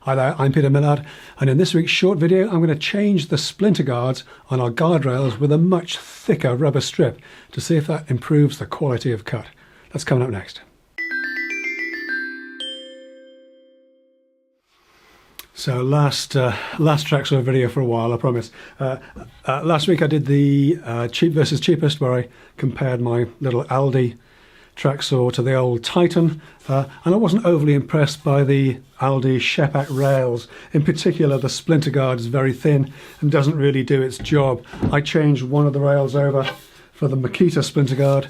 Hi there, I'm Peter Millard, and in this week's short video I'm going to change the splinter guards on our guardrails with a much thicker rubber strip to see if that improves the quality of cut. That's coming up next. So last Tracksaw video for a while, I promise. Last week I did the cheap versus cheapest, where I compared my little Aldi Tracksaw to the old Titan, and I wasn't overly impressed by the Aldi Shepak rails. In particular, the splinter guard is very thin and doesn't really do its job. I changed one of the rails over for the Makita splinter guard,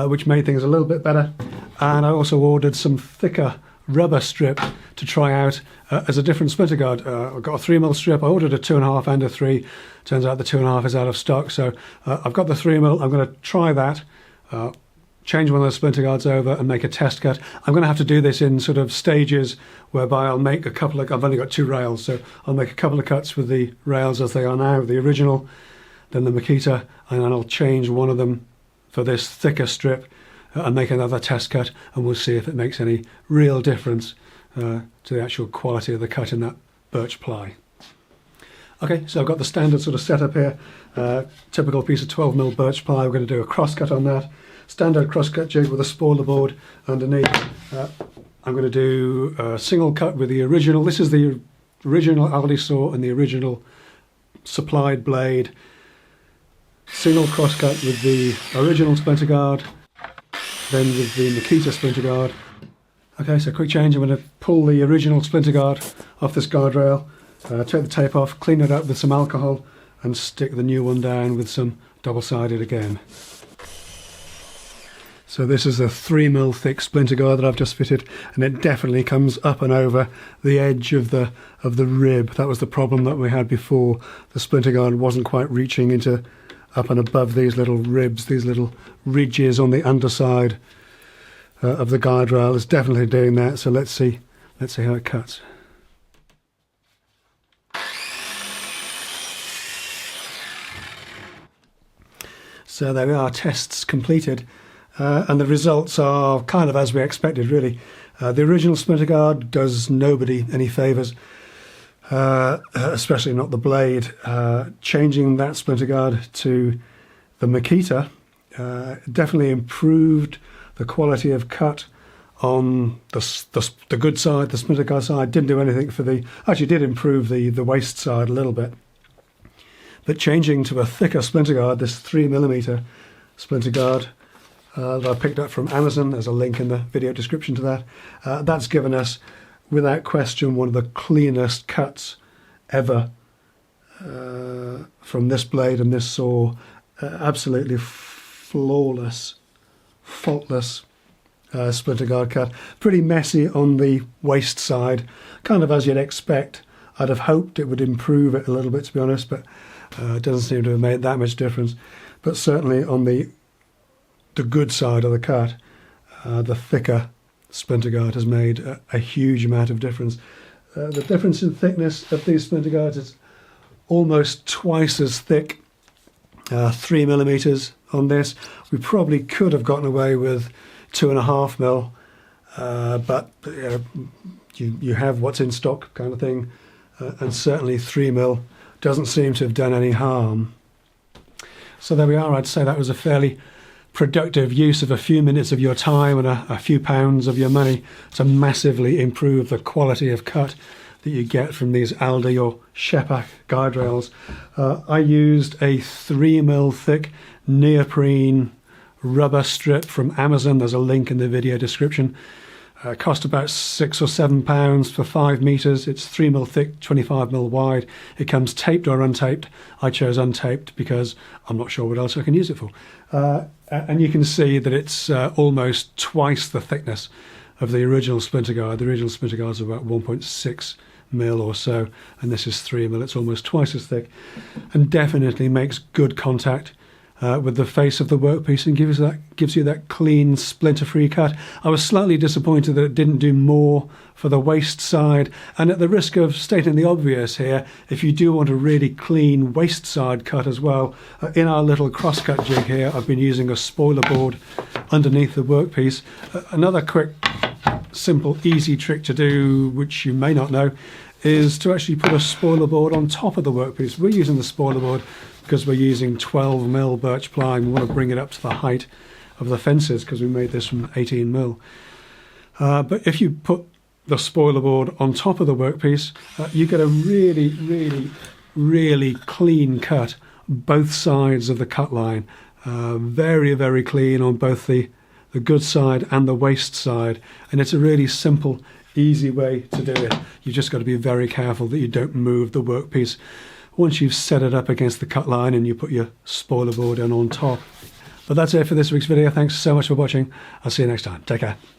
which made things a little bit better, and I also ordered some thicker rubber strip to try out as a different splinter guard. I've got a 3mm strip. I ordered a 2.5 and a 3. Turns out the 2.5 is out of stock, so I've got the 3mm. I'm going to try that, change one of those splinter guards over and make a test cut. I'm going to have to do this in sort of stages, whereby I'll make a couple of, I've only got 2 rails, so I'll make a couple of cuts with the rails as they are now, the original, then the Makita, and then I'll change one of them for this thicker strip and make another test cut, and we'll see if it makes any real difference to the actual quality of the cut in that birch ply. Okay, so I've got the standard sort of setup here. Typical piece of 12mm birch ply. We're going to do a cross cut on that. Standard cross cut jig with a spoiler board underneath. I'm going to do a single cut with the original. This is the original Aldi saw and the original supplied blade. Single cross cut with the original splinter guard, then with the Makita splinter guard. Okay, so quick change. I'm going to pull the original splinter guard off this guardrail, take the tape off, clean it up with some alcohol, and stick the new one down with some double-sided again. So this is a 3mm thick splinter guard that I've just fitted, and it definitely comes up and over the edge of the rib. That was the problem that we had before. The splinter guard wasn't quite reaching into up and above these little ribs, these little ridges on the underside of the guardrail. It's definitely doing that. So let's see how it cuts. So there we are, tests completed. And the results are kind of as we expected, really. The original splinter guard does nobody any favours, especially not the blade. Changing that splinter guard to the Makita definitely improved the quality of cut on the good side. The splinter guard side didn't do anything for the... Actually did improve the waist side a little bit. But changing to a thicker splinter guard, this 3mm splinter guard, that I picked up from Amazon, there's a link in the video description to that, that's given us, without question, one of the cleanest cuts ever from this blade and this saw. Absolutely flawless, faultless splinter guard cut. Pretty messy on the waist side, kind of as you'd expect. I'd have hoped it would improve it a little bit, to be honest, but it doesn't seem to have made that much difference. But certainly on the good side of the cut, the thicker splinter guard has made a huge amount of difference. The difference in thickness of these splinter guards is almost twice as thick, 3mm on this. We probably could have gotten away with 2.5mm, but you have what's in stock kind of thing, and certainly 3mm doesn't seem to have done any harm. So there we are. I'd say that was a fairly productive use of a few minutes of your time and a few pounds of your money to massively improve the quality of cut that you get from these Aldi or Shepak guardrails. I used a 3mm thick neoprene rubber strip from Amazon. There's a link in the video description. Cost about £6 or £7 for 5 meters. It's 3mm thick, 25mm wide. It comes taped or untaped. I chose untaped because I'm not sure what else I can use it for. And you can see that it's almost twice the thickness of the original splinter guard. The original splinter guards are about 1.6mm or so, and this is 3mm. It's almost twice as thick, and definitely makes good contact with the face of the workpiece and gives you that clean, splinter-free cut. I was slightly disappointed that it didn't do more for the waist side, and at the risk of stating the obvious here, if you do want a really clean waist side cut as well, in our little cross-cut jig here, I've been using a spoiler board underneath the workpiece. Another quick, simple, easy trick to do, which you may not know, is to actually put a spoiler board on top of the workpiece. We're using the spoiler board because we're using 12mm birch ply, and we want to bring it up to the height of the fences because we made this from 18mm. But if you put the spoiler board on top of the workpiece, you get a really clean cut both sides of the cut line. Very clean on both the good side and the waste side, and it's a really simple, easy way to do it. You've just got to be very careful that you don't move the workpiece once you've set it up against the cut line and you put your spoiler board in on top. But that's it for this week's video. Thanks so much for watching. I'll see you next time. Take care.